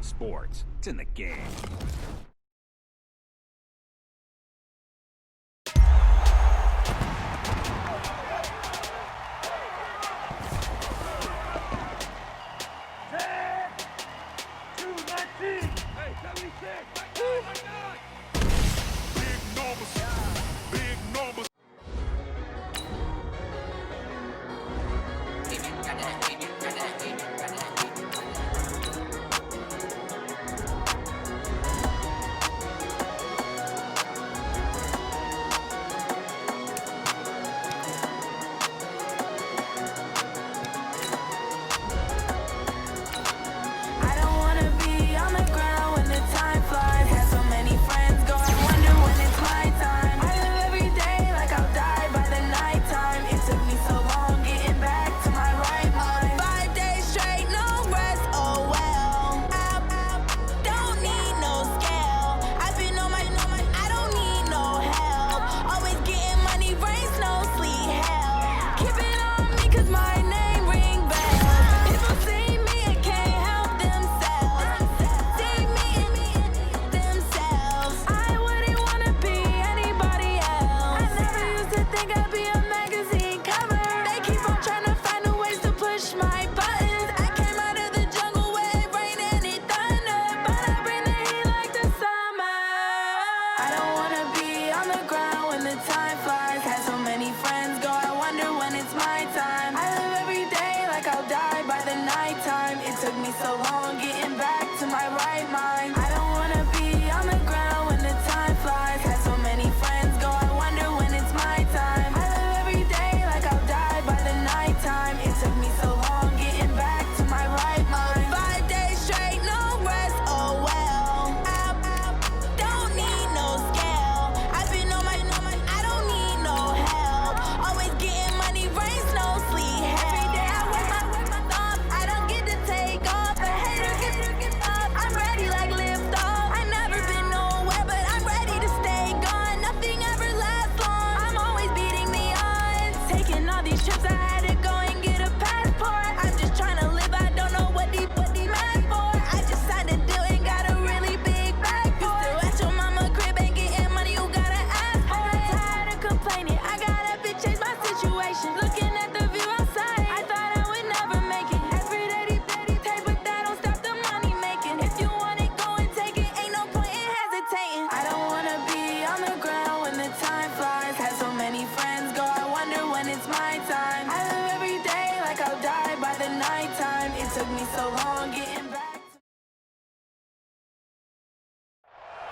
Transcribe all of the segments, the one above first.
EA Sports. It's in the game.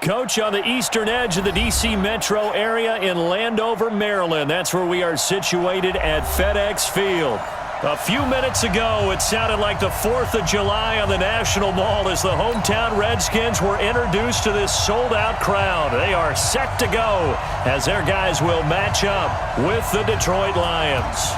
Coach, on the eastern edge of the D.C. metro area in Landover, Maryland. That's where we are situated at FedEx Field. A few minutes ago, it sounded like the 4th of July on the National Mall as the hometown Redskins were introduced to this sold-out crowd. They are set to go as their guys will match up with the Detroit Lions.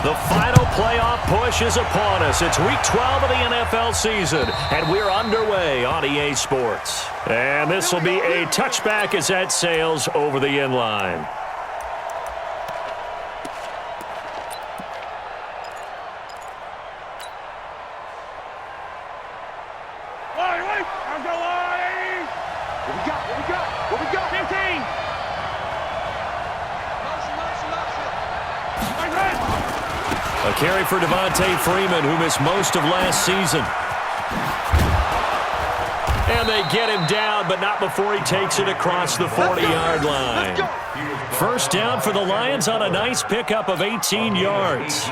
The final playoff push is upon us. It's Week 12 of the NFL season, and we're underway on EA Sports. And this will be a touchback as that sails over the end line. What we got? 15. A carry for Devontae Freeman, who missed most of last season. And they get him down, but not before he takes it across the 40-yard line. First down for the Lions on a nice pickup of 18 yards.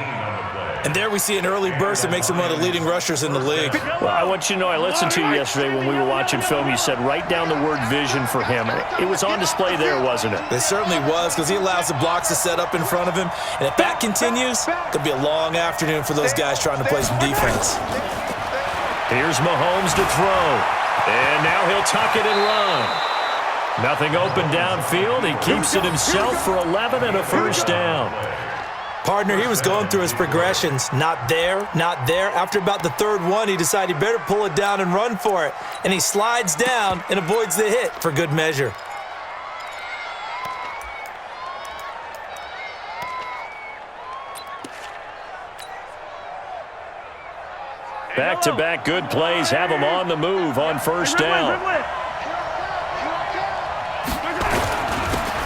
And there we see an early burst that makes him one of the leading rushers in the league. Well, I want you to know, I listened to you yesterday when we were watching film. You said write down the word vision for him. It was on display there, wasn't it? It certainly was, because he allows the blocks to set up in front of him. And if that continues, it could be a long afternoon for those guys trying to play some defense. Here's Mahomes to throw. And now he'll tuck it and run. Nothing open downfield. He keeps it himself for 11 and a first down. Partner, he was going through his progressions. Not there, not there. After about the third one, he decided he better pull it down and run for it. And he slides down and avoids the hit for good measure. Back-to-back good plays have him on the move on first down.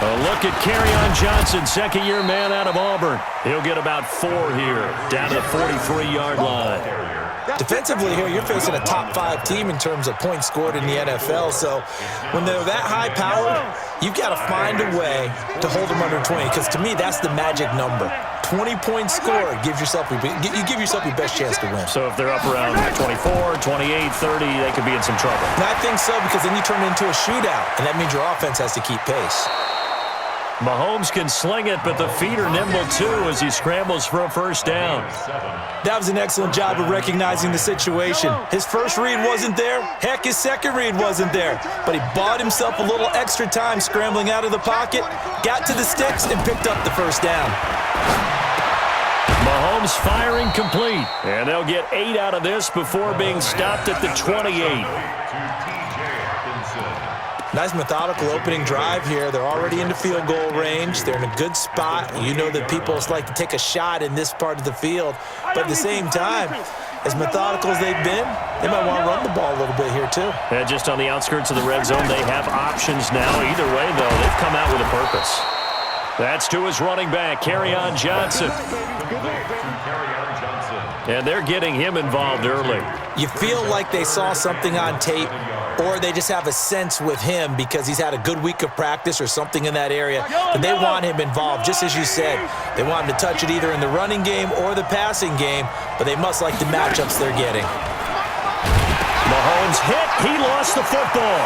A look at Kerryon Johnson, second-year man out of Auburn. He'll get about 4 here, down to the 43-yard line. Defensively here, you're facing a top-5 team in terms of points scored in the NFL. So when they're that high-powered, you've got to find a way to hold them under 20. Because to me, that's the magic number. 20 points scored gives yourself you give yourself your best chance to win. So if they're up around 24, 28, 30, they could be in some trouble. And I think so, because then you turn it into a shootout, and that means your offense has to keep pace. Mahomes can sling it, but the feet are nimble too as he scrambles for a first down. That was an excellent job of recognizing the situation. His first read wasn't there. Heck, his second read wasn't there. But he bought himself a little extra time scrambling out of the pocket, got to the sticks, and picked up the first down. Mahomes firing complete. And they'll get 8 out of this before being stopped at the 28. Nice methodical opening drive here. They're already into field goal range. They're in a good spot. You know that people like to take a shot in this part of the field. But at the same time, as methodical as they've been, they might want to run the ball a little bit here too. And just on the outskirts of the red zone, they have options now. Either way, though, they've come out with a purpose. That's to his running back, Kerryon Johnson. And they're getting him involved early. You feel like they saw something on tape, or they just have a sense with him because he's had a good week of practice or something in that area, and they want him involved, just as you said. They want him to touch it either in the running game or the passing game, but they must like the matchups they're getting. Mahomes hit. He lost the football.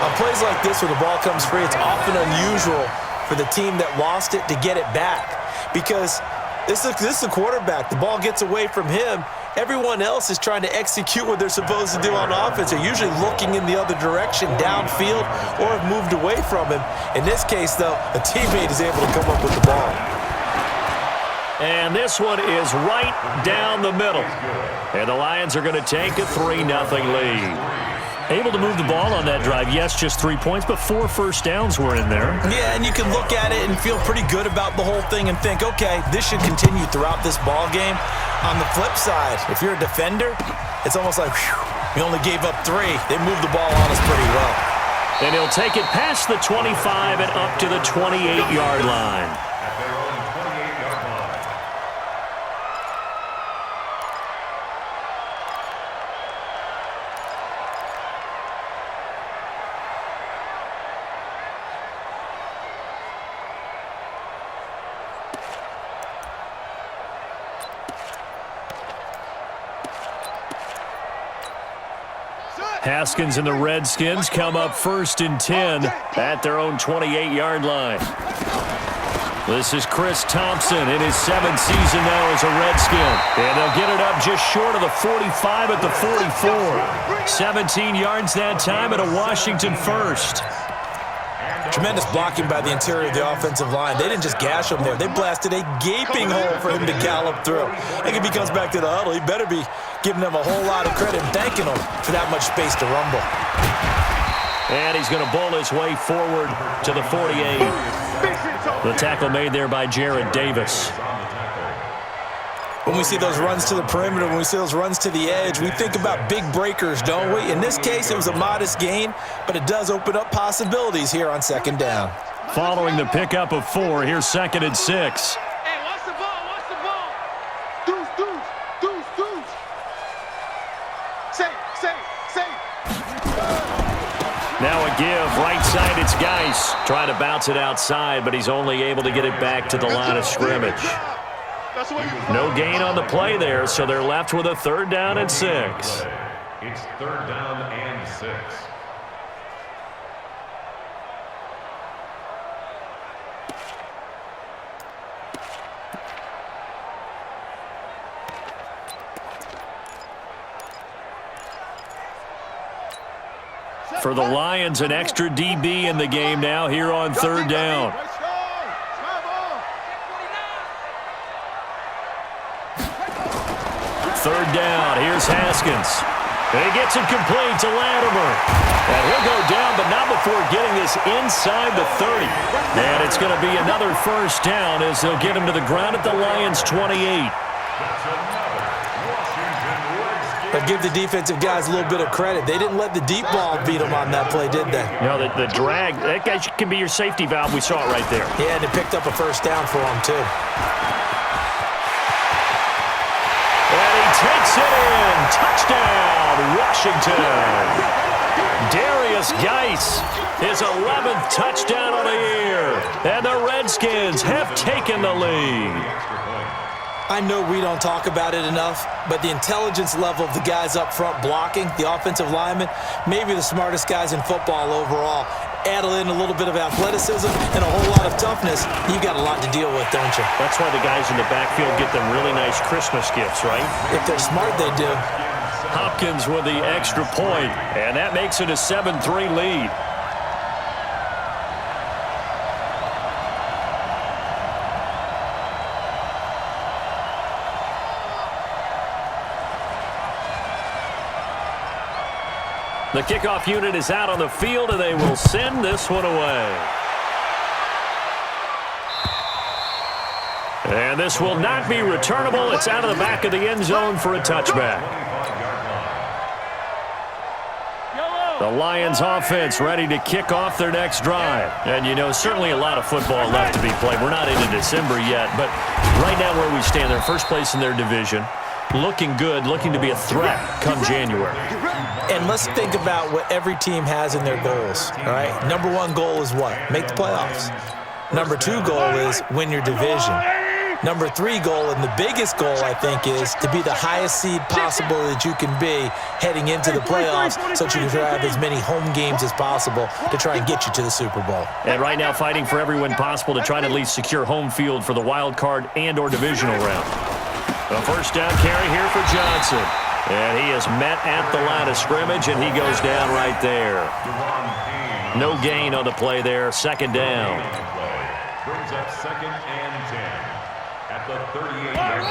On plays like this where the ball comes free, it's often unusual for the team that lost it to get it back because this is the quarterback. The ball gets away from him. Everyone else is trying to execute what they're supposed to do on offense. They're usually looking in the other direction, downfield, or have moved away from him. In this case, though, a teammate is able to come up with the ball. And this one is right down the middle. And the Lions are going to take a 3-0 lead. Able to move the ball on that drive. Yes, just 3 points, but 4 first downs were in there. Yeah, and you can look at it and feel pretty good about the whole thing and think, okay, this should continue throughout this ball game. On the flip side, if you're a defender, it's almost like, whew, we only gave up 3. They moved the ball on us pretty well. And he'll take it past the 25 and up to the 28-yard line. Haskins and the Redskins come up 1st and 10 at their own 28-yard line. This is Chris Thompson in his 7th season now as a Redskin. And they'll get it up just short of the 45 at the 44. 17 yards that time at a Washington first. Tremendous blocking by the interior of the offensive line. They didn't just gash him there. They blasted a gaping hole for him to gallop through. I think if he comes back to the huddle, he better be giving them a whole lot of credit and thanking them for that much space to rumble. And he's going to bowl his way forward to the 48. The tackle made there by Jared Davis. When we see those runs to the perimeter, when we see those runs to the edge, we think about big breakers, don't we? In this case, it was a modest gain, but it does open up possibilities here on 2nd down. Following the pickup of 4, here's 2nd and 6. Hey, watch the ball, watch the ball. Deuce. Say. Now a give, right side, it's Geis. Trying to bounce it outside, but he's only able to get it back to the line of scrimmage. No gain on the play there, so they're left with a 3rd down and 6. It's 3rd down and 6. For the Lions, an extra DB in the game now here on 3rd down. 3rd down, here's Haskins. And he gets it complete to Latimer. And he'll go down, but not before getting this inside the 30. And it's going to be another first down as they'll get him to the ground at the Lions' 28. But give the defensive guys a little bit of credit. They didn't let the deep ball beat them on that play, did they? No, the drag, that guy can be your safety valve. We saw it right there. Yeah, and it picked up a first down for him, too. And he takes it in. Touchdown, Washington. Darius Geis, his 11th touchdown of the year. And the Redskins have taken the lead. I know we don't talk about it enough, but the intelligence level of the guys up front blocking, the offensive linemen, maybe the smartest guys in football overall. Add in a little bit of athleticism and a whole lot of toughness, you got a lot to deal with, don't you? That's why the guys in the backfield get them really nice Christmas gifts, right? If they're smart, they do. Hopkins with the extra point, and that makes it a 7-3 lead. The kickoff unit is out on the field, and they will send this one away. And this will not be returnable. It's out of the back of the end zone for a touchback. The Lions offense ready to kick off their next drive. And, you know, certainly a lot of football left to be played. We're not into December yet, but right now where we stand, they're first place in their division. Looking good, looking to be a threat come January. And let's think about what every team has in their goals, all right? Number one goal is what? Make the playoffs. Number two goal is win your division. Number three goal, and the biggest goal, I think, is to be the highest seed possible that you can be heading into the playoffs so that you can have as many home games as possible to try and get you to the Super Bowl. And right now fighting for every win possible to try to at least secure home field for the wild card and or divisional round. A first down carry here for Johnson. And he is met at the line of scrimmage, and he goes down right there. No gain on the play there. Second down. Brings up 2nd and 10 at the 38-yard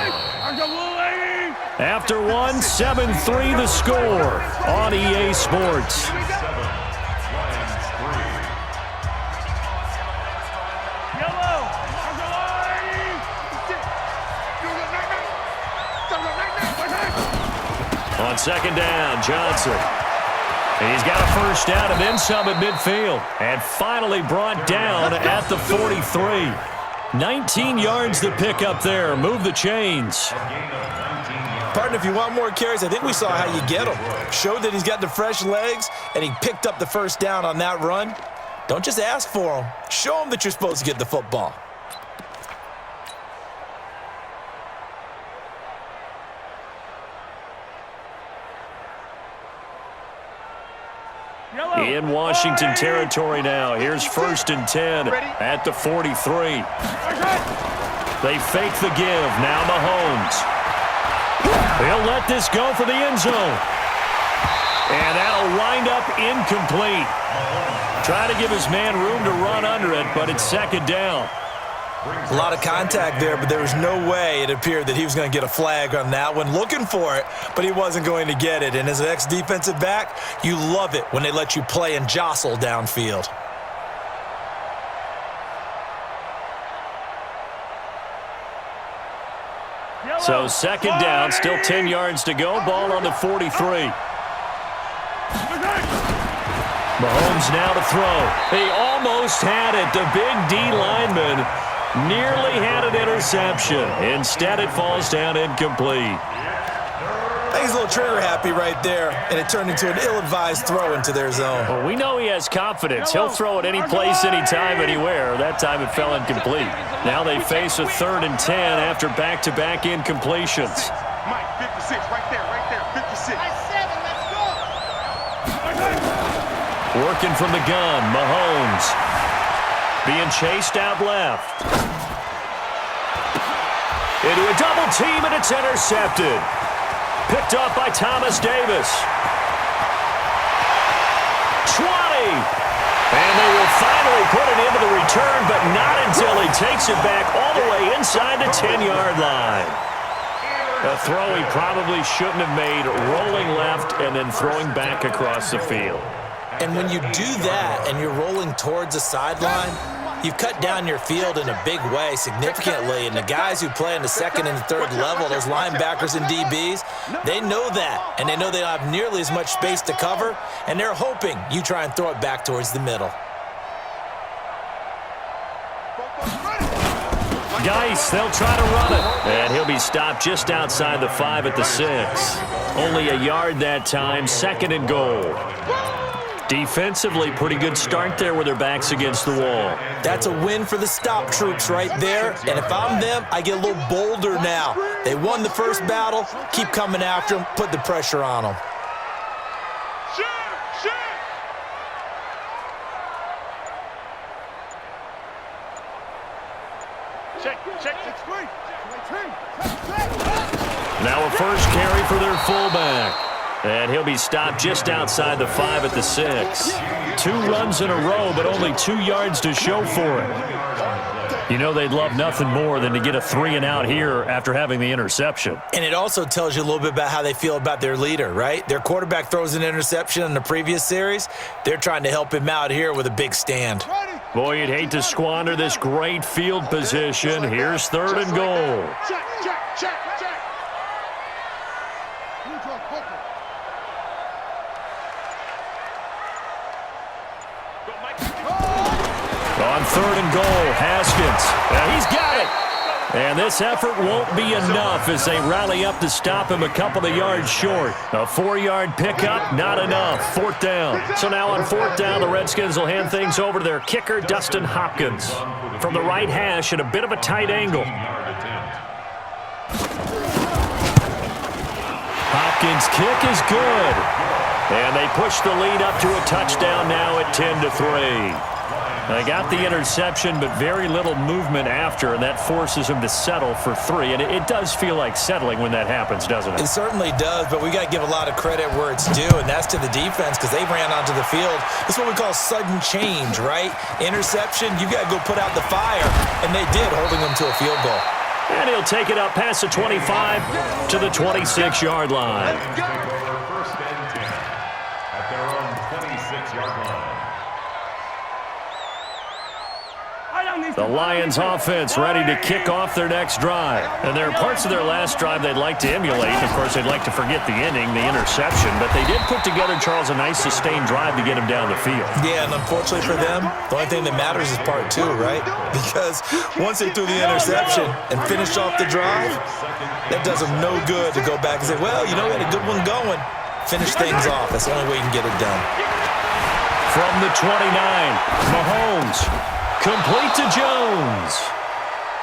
line. After one, 7-3 the score on EA Sports. On second down, Johnson. And he's got a first down and then some at midfield. And finally brought down at the 43. 19 yards to pick up there. Move the chains. Partner, if you want more carries, I think we saw how you get them. Showed that he's got the fresh legs, and he picked up the first down on that run. Don't just ask for them. Show them that you're supposed to get the football. In Washington territory now. Here's 1st and 10 at the 43. They fake the give. Now Mahomes. He'll let this go for the end zone. And that'll wind up incomplete. Trying to give his man room to run under it, but it's second down. A lot of contact there, but there was no way it appeared that he was going to get a flag on that one. Looking for it, but he wasn't going to get it. And as an ex-defensive back, you love it when they let you play and jostle downfield. So second down, still 10 yards to go. Ball on the 43. Mahomes now to throw. He almost had it. The big D lineman nearly had an interception. Instead, it falls down incomplete. I think he's a little trigger happy right there, and it turned into an ill-advised throw into their zone. Well, we know he has confidence. He'll throw it any place, anytime, anywhere. That time it fell incomplete. Now they face a 3rd and 10 after back-to-back incompletions. Mike, 56, right there, 56. Let's go. Working from the gun, Mahomes. Being chased out left. Into a double team, and it's intercepted. Picked up by Thomas Davis. 20. And they will finally put it into the return, but not until he takes it back all the way inside the 10-yard line. A throw he probably shouldn't have made, rolling left and then throwing back across the field. And when you do that and you're rolling towards the sideline, you've cut down your field in a big way significantly, and the guys who play in the second and the third level, those linebackers and DBs, they know that, and they know they don't have nearly as much space to cover, and they're hoping you try and throw it back towards the middle. Geis, they'll try to run it. And he'll be stopped just outside the 5 at the 6. Only a yard that time, 2nd and goal. Defensively, pretty good start there with their backs against the wall. That's a win for the stop troops right there. And if I'm them, I get a little bolder now. They won the first battle. Keep coming after them. Put the pressure on them. Now a first carry for their fullback. And he'll be stopped just outside the 5 at the 6. 2 runs in a row, but only 2 yards to show for it. You know they'd love nothing more than to get a 3-and-out here after having the interception. And it also tells you a little bit about how they feel about their leader, right? Their quarterback throws an interception in the previous series. They're trying to help him out here with a big stand. Boy, you'd hate to squander this great field position. Here's 3rd and goal. On 3rd and goal, Haskins. He's got it. And this effort won't be enough as they rally up to stop him a couple of yards short. A 4-yard pickup, not enough. 4th down. So now on 4th down, the Redskins will hand things over to their kicker, Dustin Hopkins. From the right hash at a bit of a tight angle. Hopkins' kick is good. And they push the lead up to a touchdown now at 10-3. They got the interception, but very little movement after, and that forces them to settle for 3. And it does feel like settling when that happens, doesn't it? It certainly does, but we got to give a lot of credit where it's due, and that's to the defense because they ran onto the field. This is what we call sudden change, right? Interception, you got to go put out the fire, and they did, holding them to a field goal. And he'll take it up past the 25 to the 26-yard line. First and 10 at their own 26-yard line. The Lions offense ready to kick off their next drive. And there are parts of their last drive they'd like to emulate. Of course, they'd like to forget the inning, the interception. But they did put together, Charles, a nice sustained drive to get him down the field. Yeah, and unfortunately for them, the only thing that matters is part 2, right? Because once they threw the interception and finished off the drive, that does them no good to go back and say, well, you know, we had a good one going. Finish things off. That's the only way you can get it done. From the 29, Mahomes. Complete to Jones.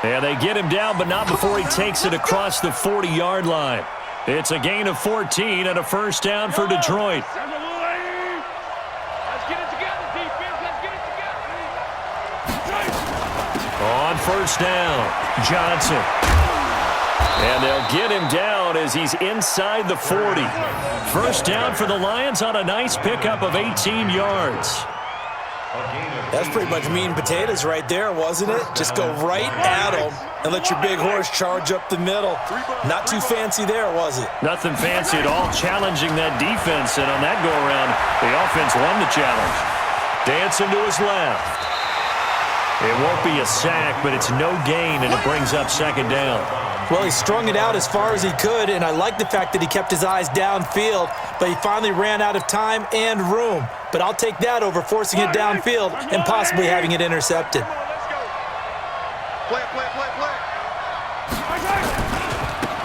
And they get him down, but not before he takes it across the 40-yard line. It's a gain of 14 and a first down for Detroit. Let's get it together, defense. Let's get it together. On first down, Johnson. And they'll get him down as he's inside the 40. First down for the Lions on a nice pickup of 18 yards. That's pretty much meat and potatoes right there, wasn't it? Just go right at them and let your big horse charge up the middle. Not too fancy there, was it? Nothing fancy at all, challenging that defense. And on that go-around, the offense won the challenge. Dancing to his left. It won't be a sack, but it's no gain, and it brings up 2nd down. Well, he strung it out as far as he could, and I like the fact that he kept his eyes downfield, but he finally ran out of time and room. But I'll take that over forcing it downfield and possibly having it intercepted. Play.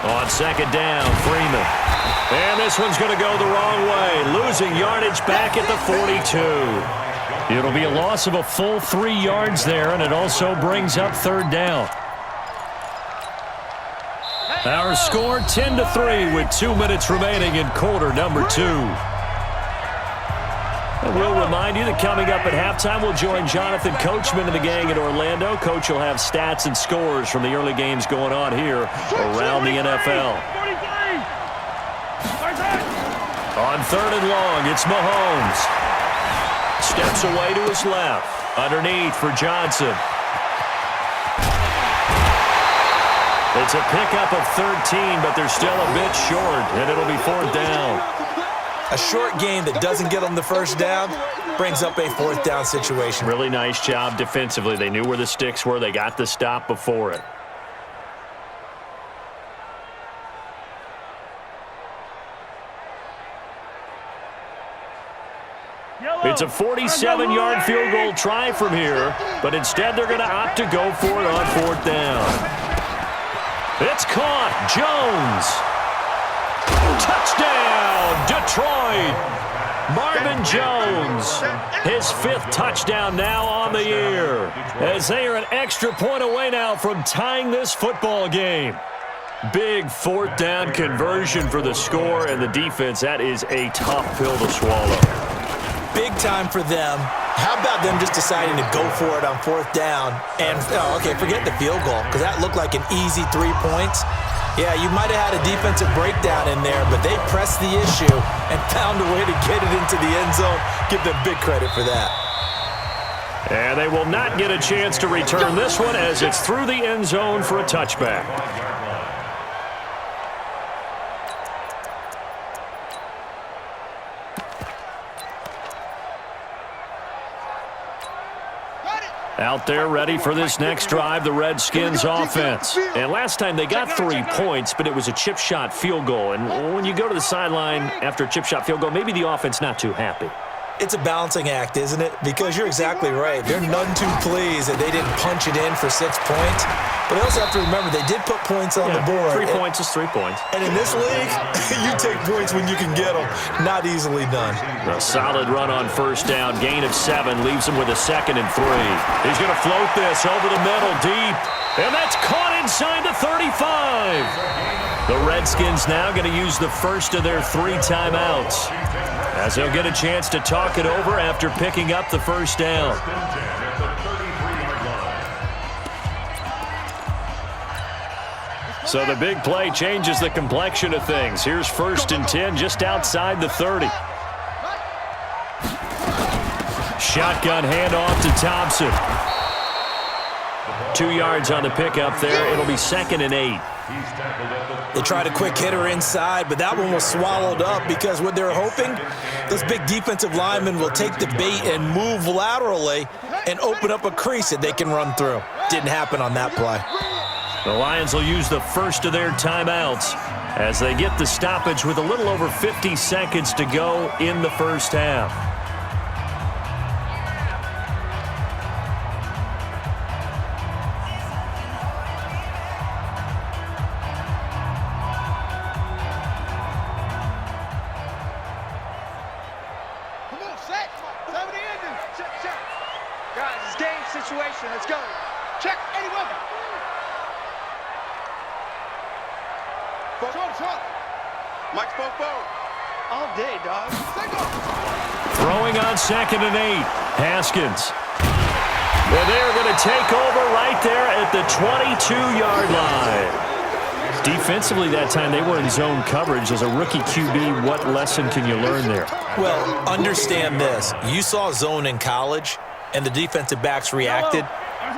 On 2nd down, Freeman. And this one's going to go the wrong way, losing yardage back at the 42. It'll be a loss of a full 3 yards there, and it also brings up 3rd down. Our score 10-3 with 2 minutes remaining in quarter number 2. And we'll remind you that coming up at halftime, we'll join Jonathan Coachman and the gang in Orlando. Coach will have stats and scores from the early games going on here around the NFL. On 3rd and long, it's Mahomes. Steps away to his left. Underneath for Johnson. It's a pickup of 13, but they're still a bit short, and it'll be 4th down. A short game that doesn't get them the first down brings up a fourth down situation. Really nice job defensively. They knew where the sticks were. They got the stop before it. It's a 47-yard field goal try from here, but instead they're going to opt to go for it on fourth down. It's caught. Jones. Touchdown, Detroit. Marvin Jones, his 5th touchdown now on the year, as they are an extra point away now from tying this football game. Big fourth down conversion for the score, and the defense, that is a tough pill to swallow. Big time for them. How about them just deciding to go for it on fourth down? And, forget the field goal, because that looked like an easy 3 points. Yeah, you might have had a defensive breakdown in there, but they pressed the issue and found a way to get it into the end zone. Give them big credit for that. And they will not get a chance to return this one as it's through the end zone for a touchback. Out there ready for this next drive, the Redskins offense. And last time they got 3 points, but it was a chip shot field goal. And when you go to the sideline after a chip shot field goal, maybe the offense not too happy. It's a balancing act, isn't it? Because you're exactly right. They're none too pleased that they didn't punch it in for 6 points. But they also have to remember they did put points on the board. 3 points is 3 points. And in this league, you take points when you can get them. Not easily done. A solid run on first down. Gain of 7 leaves him with a 2nd and 3. He's going to float this over the middle deep. And that's caught inside the 35. The Redskins now going to use the first of their 3 timeouts, as they'll get a chance to talk it over after picking up the first down. So the big play changes the complexion of things. Here's 1st and 10 just outside the 30. Shotgun handoff to Thompson. 2 yards on the pickup there. It'll be 2nd and 8. They tried a quick hitter inside, but that one was swallowed up because what they're hoping, those big defensive linemen will take the bait and move laterally and open up a crease that they can run through. Didn't happen on that play. The Lions will use the first of their timeouts as they get the stoppage with a little over 50 seconds to go in the first half. Guys, it's game situation. Let's go. Check. Eddie Weber. Mike spoke all day, dog. Throwing on 2nd and 8. Haskins. Well, they're going to take over right there at the 22-yard line. Defensively that time, they were in zone coverage. As a rookie QB, what lesson can you learn there? Well, understand this. You saw zone in college, and the defensive backs reacted,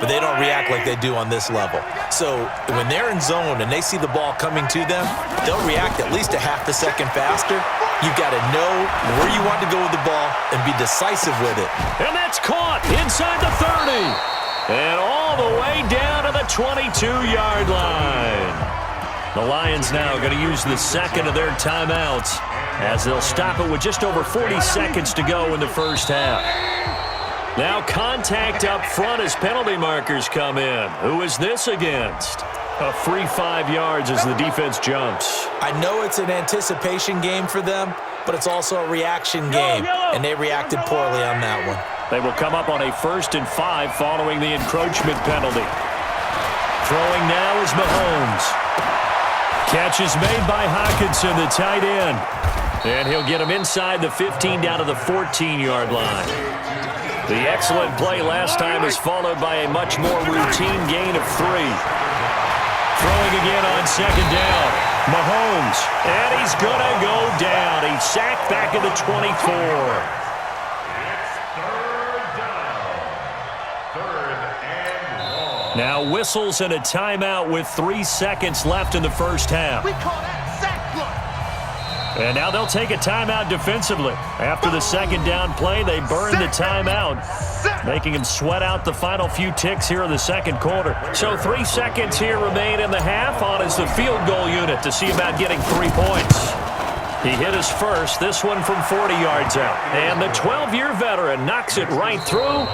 but they don't react like they do on this level. So when they're in zone and they see the ball coming to them, they'll react at least a half a second faster. You've got to know where you want to go with the ball and be decisive with it. And that's caught inside the 30. And all the way down to the 22-yard line. The Lions now going to use the 2nd of their timeouts as they'll stop it with just over 40 seconds to go in the first half. Now contact up front as penalty markers come in. Who is this against? A free 5 yards as the defense jumps. I know it's an anticipation game for them, but it's also a reaction game, and they reacted poorly on that one. They will come up on a 1st and 5 following the encroachment penalty. Throwing now is Mahomes. Catch is made by Hockenson, the tight end. And he'll get him inside the 15 down to the 14-yard line. The excellent play last time is followed by a much more routine gain of 3. Throwing again on 2nd down. Mahomes, and he's going to go down. He's sacked back at the 24. Now whistles and a timeout with 3 seconds left in the first half. We call that sack block. And now they'll take a timeout defensively. After the second down play, they burn the timeout, making him sweat out the final few ticks here in the second quarter. So 3 seconds here remain in the half on as the field goal unit to see about getting 3 points. He hit his first, this one from 40 yards out. And the 12-year veteran knocks it right through.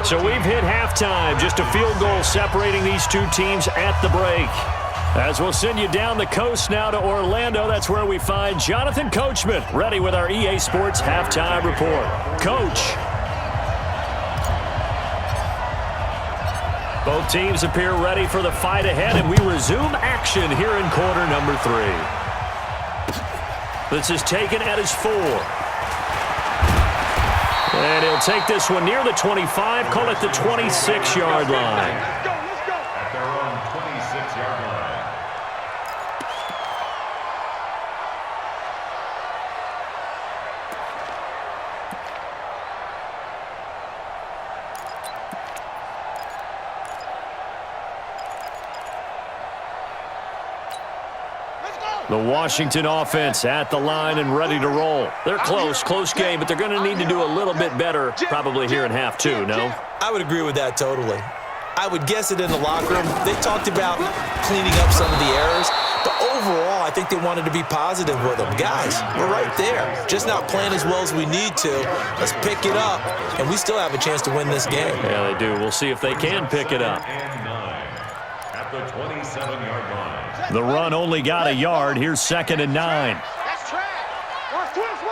So we've hit halftime, just a field goal separating these two teams at the break. As we'll send you down the coast now to Orlando, that's where we find Jonathan Coachman, ready with our EA Sports Halftime Report. Coach. Both teams appear ready for the fight ahead, and we resume action here in quarter number 3. This is taken at his 4. And he'll take this one near the 25, call it the 26-yard line. Let's go. At their own 26-yard line. The Washington offense at the line and ready to roll. They're close game, but they're going to need to do a little bit better probably here in half 2, no? I would agree with that totally. I would guess it in the locker room. They talked about cleaning up some of the errors, but overall, I think they wanted to be positive with them. Guys, we're right there. Just not playing as well as we need to. Let's pick it up, and we still have a chance to win this game. Yeah, they do. We'll see if they can pick it up. And 9 at the 27-yard line. The run only got a yard. Here's 2nd and 9. That's track. Watch twist.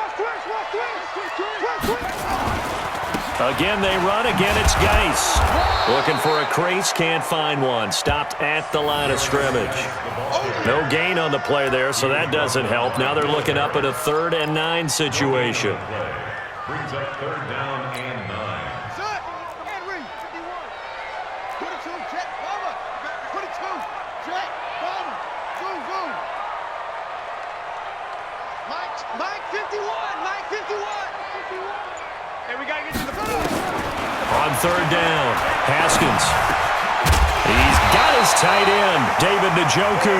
Again, they run. Again, it's Geis. Looking for a crease. Can't find one. Stopped at the line of scrimmage. No gain on the play there, so that doesn't help. Now they're looking up at a 3rd and 9 situation. Brings up 3rd down and 9. Set. Henry. 51. 22. Check. Cover. 22. Check. Cover. Zoom. Mike 51. Mike 51. Hey, we got to get to the field. On 3rd down, Haskins. He's got his tight end, David Njoku.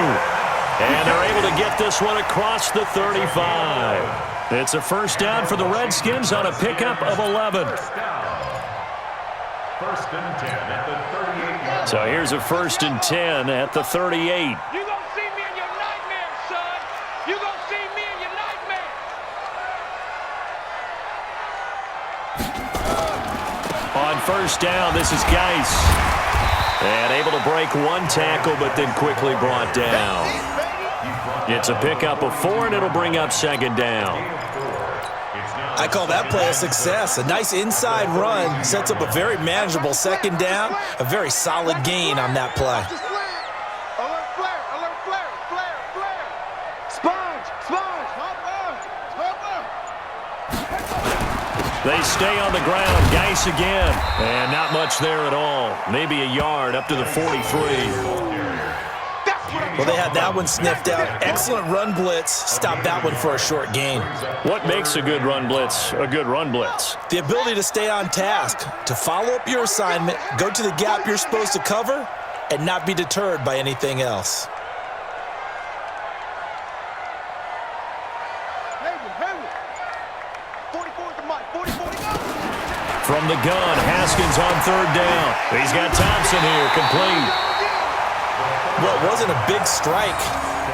And they're able to get this one across the 35. It's a 1st down for the Redskins on a pickup of 11. 1st and 10 at the 38-yard. So here's a 1st and 10 at the 38. You gonna see me in your nightmares, son. You gonna see me in your nightmares. On 1st down, this is Geis. And able to break one tackle, but then quickly brought down. It's a pickup of 4, and it'll bring up 2nd down. I call that play a success. A nice inside run sets up a very manageable 2nd down, a very solid gain on that play. Alert flare. Sponge. They stay on the ground. Geis again. And not much there at all. Maybe a yard up to the 43. Well, they had that one sniffed out. Excellent run blitz. Stopped that one for a short gain. What makes a good run blitz a good run blitz? The ability to stay on task, to follow up your assignment, go to the gap you're supposed to cover, and not be deterred by anything else. From the gun, Haskins on 3rd down. He's got Thompson here, complete. Well, it wasn't a big strike,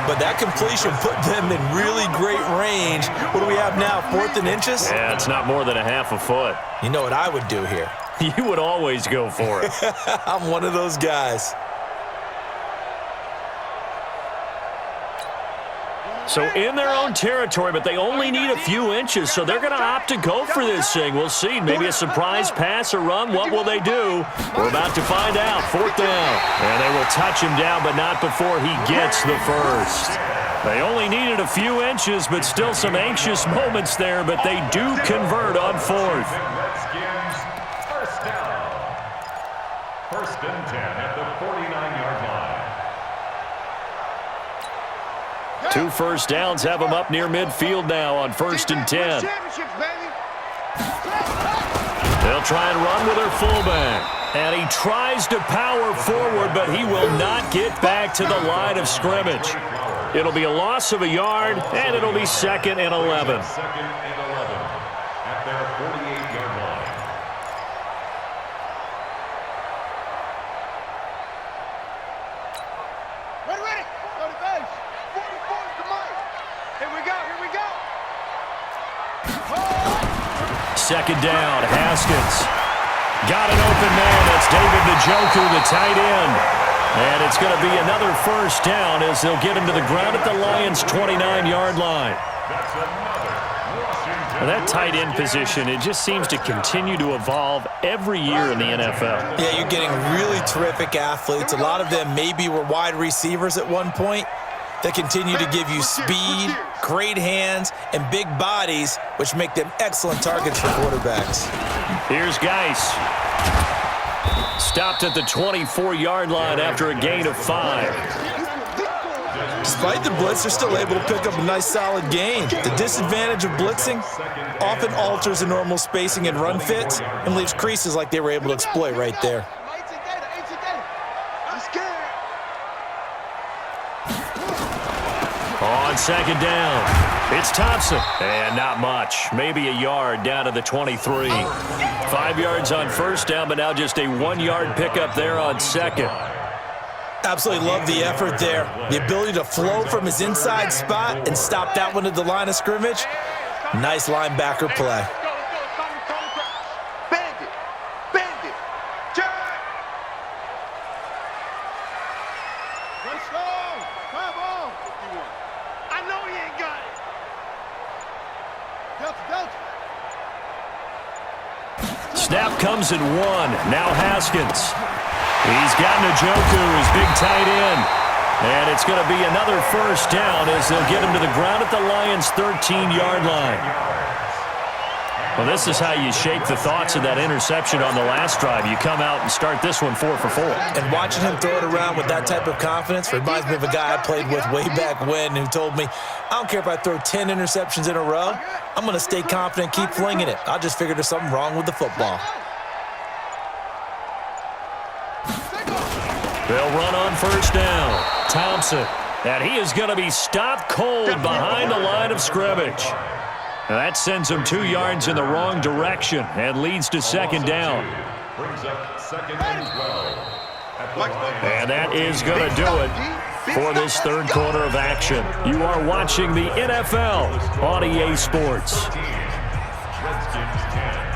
but that completion put them in really great range. What do we have now, 4th and inches? Yeah, it's not more than a half a foot. You know what I would do here? You would always go for it. I'm one of those guys. So in their own territory, but they only need a few inches, so they're going to opt to go for this thing. We'll see. Maybe a surprise pass or run. What will they do? We're about to find out. 4th down. And they will touch him down, but not before he gets the first. They only needed a few inches, but still some anxious moments there, but they do convert on 4th. Redskins, 1st down. 1st and 10 at the 49-yard line. 2 first downs have them up near midfield now on 1st and 10. They'll try and run with their fullback. And he tries to power forward, but he will not get back to the line of scrimmage. It'll be a loss of a yard, and it'll be 2nd and 11. Second and 11 at their 48-yard line. Ready. Go to base. 44, come on. Here we go. 2nd down, Haskins. Got an open man. That's David Njoku, the tight end. And it's going to be another 1st down as they'll get him to the ground at the Lions' 29-yard line. Well, that tight end position, it just seems to continue to evolve every year in the NFL. Yeah, you're getting really terrific athletes. A lot of them maybe were wide receivers at one point. They continue to give you speed, great hands, and big bodies, which make them excellent targets for quarterbacks. Here's Geis. Stopped at the 24-yard line after a gain of 5. Despite the blitz, they're still able to pick up a nice, solid gain. The disadvantage of blitzing often alters the normal spacing and run fits and leaves creases like they were able to exploit right there. On 2nd down, it's Thompson. And not much. Maybe a yard down to the 23. 5 yards on 1st down, but now just a 1-yard pickup there on 2nd. Absolutely love the effort there. The ability to flow from his inside spot and stop that one at the line of scrimmage. Nice linebacker play. Bend it. Turn. Let's go. Come on. I know he ain't got it. Delta. Snap comes at 1. Now Haskins. He's got Njoku, his big tight end. And it's going to be another 1st down as they'll get him to the ground at the Lions' 13-yard line. Well, this is how you shake the thoughts of that interception on the last drive. You come out and start this one 4 for 4. And watching him throw it around with that type of confidence reminds me of a guy I played with way back when who told me, I don't care if I throw 10 interceptions in a row, I'm going to stay confident, keep flinging it. I just figured there's something wrong with the football. They'll run on 1st down. Thompson. And he is going to be stopped cold behind the line of scrimmage. And that sends him 2 yards in the wrong direction and leads to 2nd down. Brings up 2nd and 12. And that is going to do it for this 3rd quarter of action. You are watching the NFL on EA Sports. Redskins 10.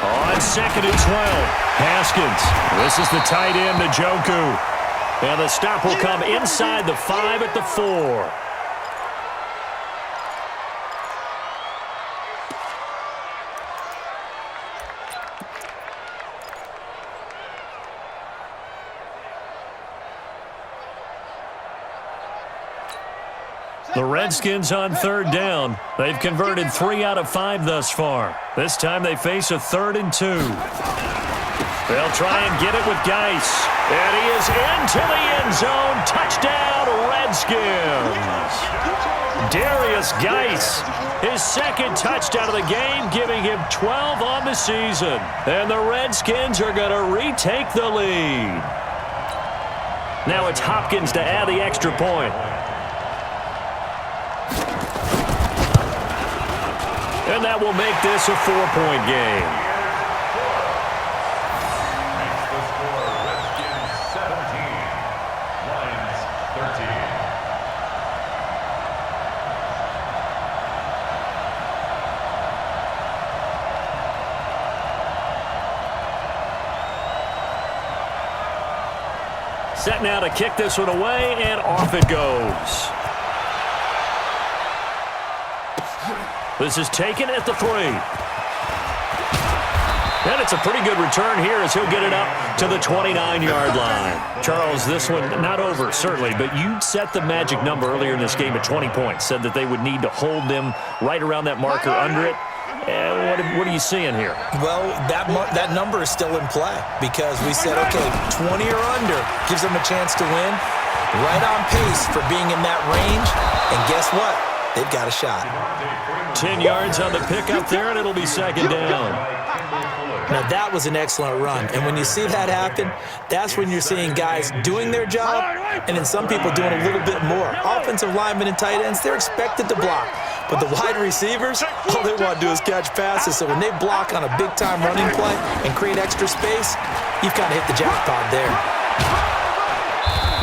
On 2nd and 12, Haskins. This is the tight end, Njoku. And the stop will come inside the 5 at the 4. The Redskins on 3rd down. They've converted 3 out of 5 thus far. This time they face a 3rd and 2. They'll try and get it with Geis. And he is into the end zone. Touchdown, Redskins. Darius Geis, his 2nd touchdown of the game, giving him 12 on the season. And the Redskins are going to retake the lead. Now it's Hopkins to add the extra point. And that will make this a 4-point game. Makes the score Redskins 17, Lions 13. Set now to kick this one away, and off it goes. This is taken at the 3. And it's a pretty good return here as he'll get it up to the 29-yard line. Charles, this one not over, certainly, but you set the magic number earlier in this game at 20 points. Said that they would need to hold them right around that marker under it. What are you seeing here? Well, that number is still in play because we said, okay, 20 or under gives them a chance to win. Right on pace for being in that range. And guess what? They've got a shot. 10 yards on the pickup there, and it'll be second down. Now, that was an excellent run. And when you see that happen, that's when you're seeing guys doing their job and then some people doing a little bit more. Offensive linemen and tight ends, they're expected to block. But the wide receivers, all they want to do is catch passes. So when they block on a big-time running play and create extra space, you've kind of hit the jackpot there.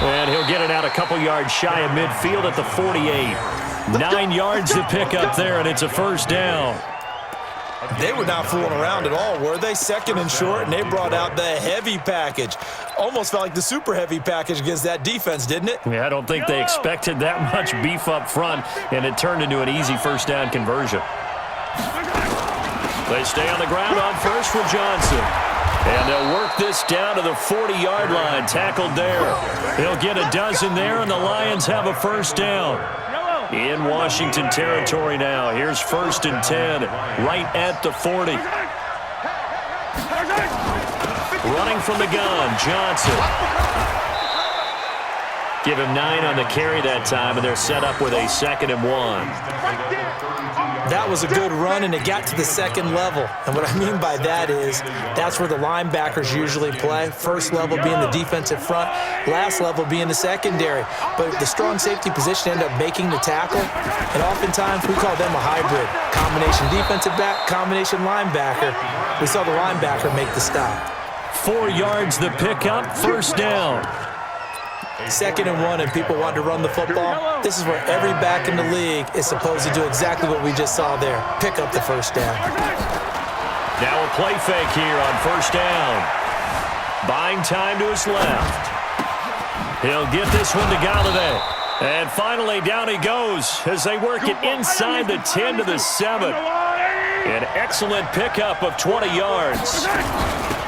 And he'll get it out a couple yards shy of midfield at the 48. 9 yards to pick up there, and it's a first down. They were not fooling around at all, were they? Second and short, and they brought out the heavy package. Almost felt like the super heavy package against that defense, didn't it? Yeah, I don't think they expected that much beef up front, and it turned into an easy first down conversion. They stay on the ground on first for Johnson. And they'll work this down to the 40-yard line, tackled there. They'll get a dozen there, and the Lions have a first down. In Washington territory now. Here's 1st and 10, right at the 40. Running from the gun, Johnson. Give him 9 on the carry that time, and they're set up with a 2nd and 1. That was a good run, and it got to the second level. And what I mean by that is that's where the linebackers usually play. First level being the defensive front, last level being the secondary. But the strong safety position ended up making the tackle, and oftentimes we call them a hybrid. Combination defensive back, combination linebacker. We saw the linebacker make the stop. 4 yards the pickup, first down. 2nd and 1, and people want to run the football. This is where every back in the league is supposed to do exactly what we just saw there. Pick up the first down. Now a play fake here on first down. Buying time to his left. He'll get this one to Galladay. And finally down he goes as they work it inside the 10 to the 7. An excellent pickup of 20 yards.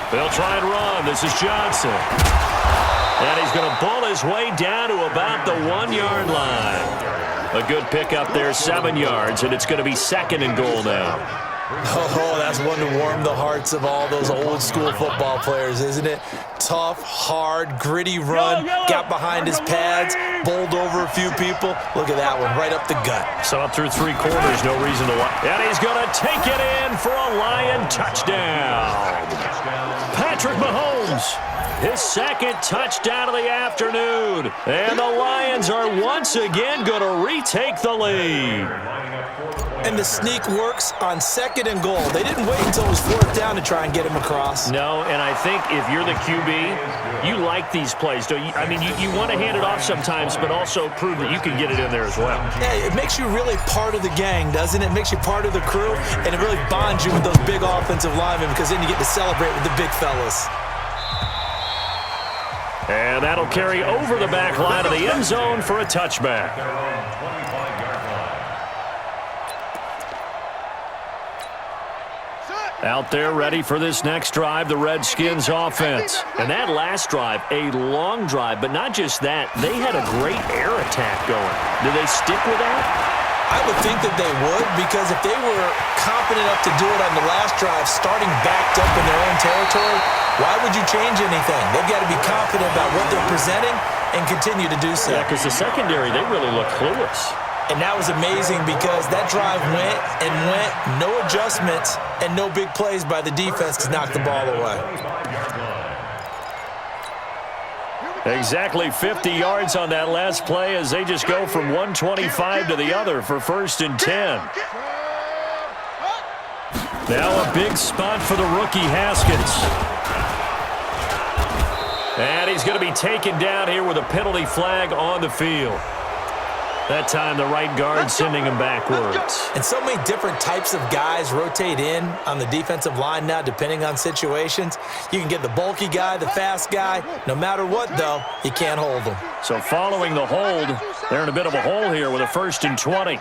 They'll try and run. This is Johnson. And he's going to bull his way down to about the 1-yard line. A good pickup there, 7 yards, and it's going to be 2nd and goal now. Oh, that's one to warm the hearts of all those old-school football players, isn't it? Tough, hard, gritty run, got behind his pads, bowled over a few people. Look at that one, right up the gut. Saw it through 3 quarters, no reason to lie. And he's going to take it in for a Lion touchdown. Patrick Mahomes. His 2nd touchdown of the afternoon. And the Lions are once again going to retake the lead. And the sneak works on 2nd and goal. They didn't wait until it was 4th down to try and get him across. No, and I think if you're the QB, you like these plays, don't you? I mean, you want to hand it off sometimes, but also prove that you can get it in there as well. Yeah, it makes you really part of the gang, doesn't it? It makes you part of the crew, and it really bonds you with those big offensive linemen because then you get to celebrate with the big fellas. And that'll carry over the back line of the end zone for a touchback. Out there ready for this next drive, the Redskins offense. And that last drive, a long drive, but not just that. They had a great air attack going. Do they stick with that? I would think that they would, because if they were confident enough to do it on the last drive, starting backed up in their own territory, why would you change anything? They've got to be confident about what they're presenting and continue to do so. Yeah, because the secondary, they really look clueless. And that was amazing because that drive went and went, no adjustments, and no big plays by the defense to knock the ball away. Exactly 50 yards on that last play as they just go from 125 to the other for 1st and 10. Now a big spot for the rookie Haskins. And he's going to be taken down here with a penalty flag on the field. That time the right guard sending him backwards. And so many different types of guys rotate in on the defensive line now depending on situations. You can get the bulky guy, the fast guy. No matter what, though, you can't hold them. So following the hold, they're in a bit of a hole here with a 1st and 20.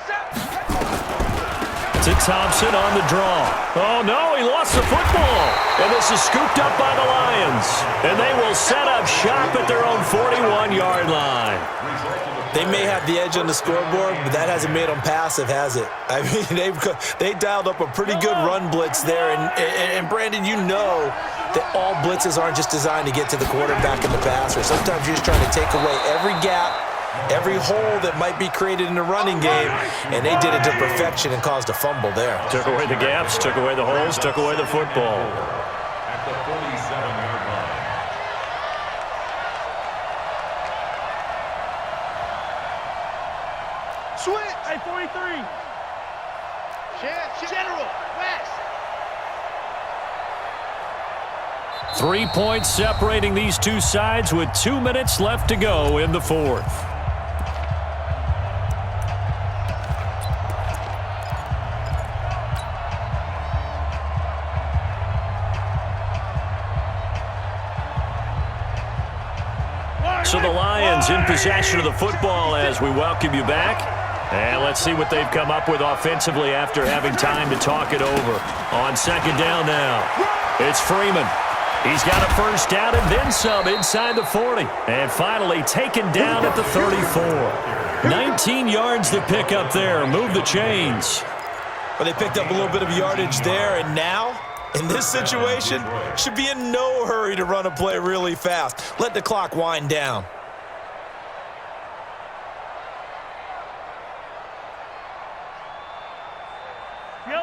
To Thompson on the draw. Oh, no, he lost the football. And this is scooped up by the Lions. And they will set up shop at their own 41-yard line. They may have the edge on the scoreboard, but that hasn't made them passive, has it? I mean, they dialed up a pretty good run blitz there. And Brandon, you know that all blitzes aren't just designed to get to the quarterback and the passer. Sometimes you're just trying to take away every gap, every hole that might be created in the running game, and they did it to perfection and caused a fumble there. Took away the gaps, took away the holes, took away the football. At the 47-yard line. Switch. Hey, 43. General. West. 3 points separating these two sides with 2 minutes left to go in the fourth. So the Lions in possession of the football as we welcome you back. And let's see what they've come up with offensively after having time to talk it over. On second down now, it's Freeman. He's got a first down and then some inside the 40. And finally taken down at the 34. 19 yards to pick up there. Move the chains. Well, they picked up a little bit of yardage there, and now, in this situation, should be in no hurry to run a play really fast. Let the clock wind down.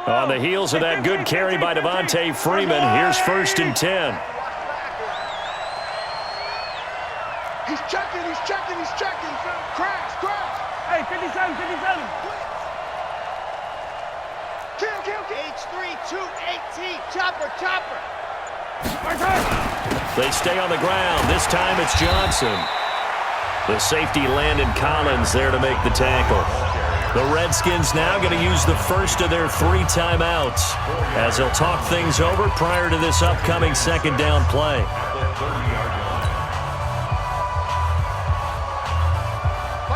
On the heels of that good carry by Devontae Freeman, here's 1st and 10. He's checking. Crash. Hey, 57. Kill. H3-2-18. Chopper. They stay on the ground. This time it's Johnson. The safety Landon Collins there to make the tackle. The Redskins now going to use the first of their 3 timeouts as they'll talk things over prior to this upcoming second down play.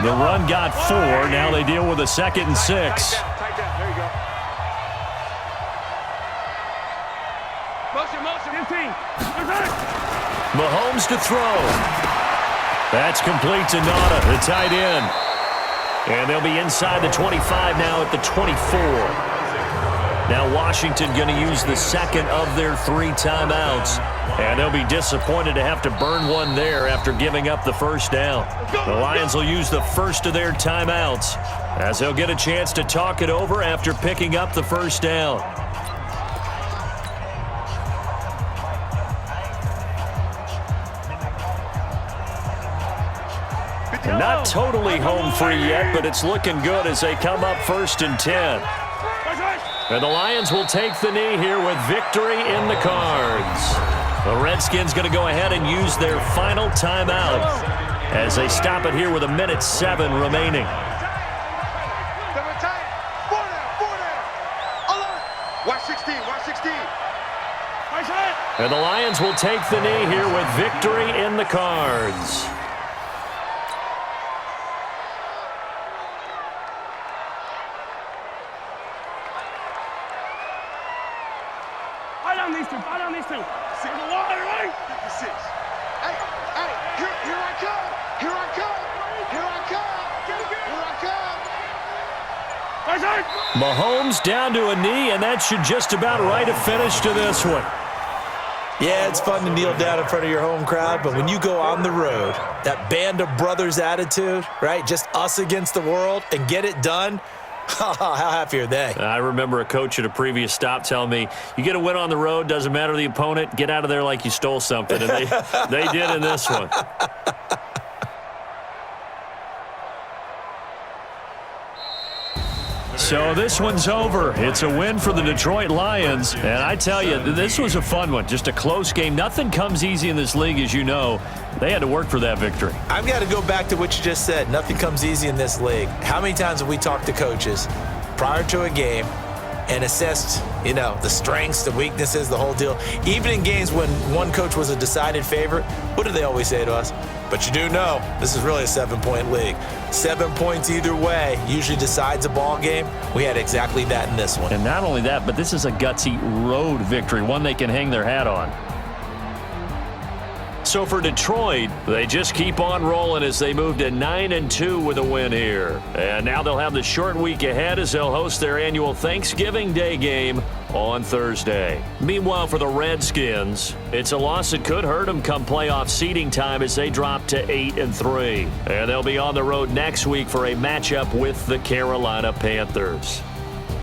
The run got 4. Now they deal with a 2nd and 6. Tight down. There you go. Motion. 15. Mahomes to throw. That's complete to Nauta, the tight end. And they'll be inside the 25 now at the 24. Now Washington going to use the second of their 3 timeouts. And they'll be disappointed to have to burn one there after giving up the first down. The Lions will use the first of their timeouts as they'll get a chance to talk it over after picking up the first down. Not totally home free yet, but it's looking good as they come up 1st and 10. And the Lions will take the knee here with victory in the cards. The Redskins going to go ahead and use their final timeout as they stop it here with 1:07 remaining. Watch 16. And the Lions will take the knee here with victory in the cards. Fight on these two. See the water, right? 56. Hey, here I come. Mahomes down to a knee, and that should just about write a finish to this one. Yeah, it's fun to kneel down in front of your home crowd, but when you go on the road, that band of brothers attitude, right? Just us against the world and get it done. How happy are they? I remember a coach at a previous stop telling me, you get a win on the road, doesn't matter the opponent, get out of there like you stole something. And they did in this one. So this one's over. It's a win for the Detroit Lions. And I tell you, this was a fun one. Just a close game. Nothing comes easy in this league, as you know. They had to work for that victory. I've got to go back to what you just said. Nothing comes easy in this league. How many times have we talked to coaches prior to a game, and assessed, the strengths, the weaknesses, the whole deal. Even in games when one coach was a decided favorite, what do they always say to us? But you do know this is really a 7-point league. 7 points either way usually decides a ball game. We had exactly that in this one. And not only that, but this is a gutsy road victory, one they can hang their hat on. So for Detroit, they just keep on rolling as they move to 9-2 with a win here. And now they'll have the short week ahead as they'll host their annual Thanksgiving Day game on Thursday. Meanwhile, for the Redskins, it's a loss that could hurt them come playoff seeding time as they drop to 8-3. And they'll be on the road next week for a matchup with the Carolina Panthers.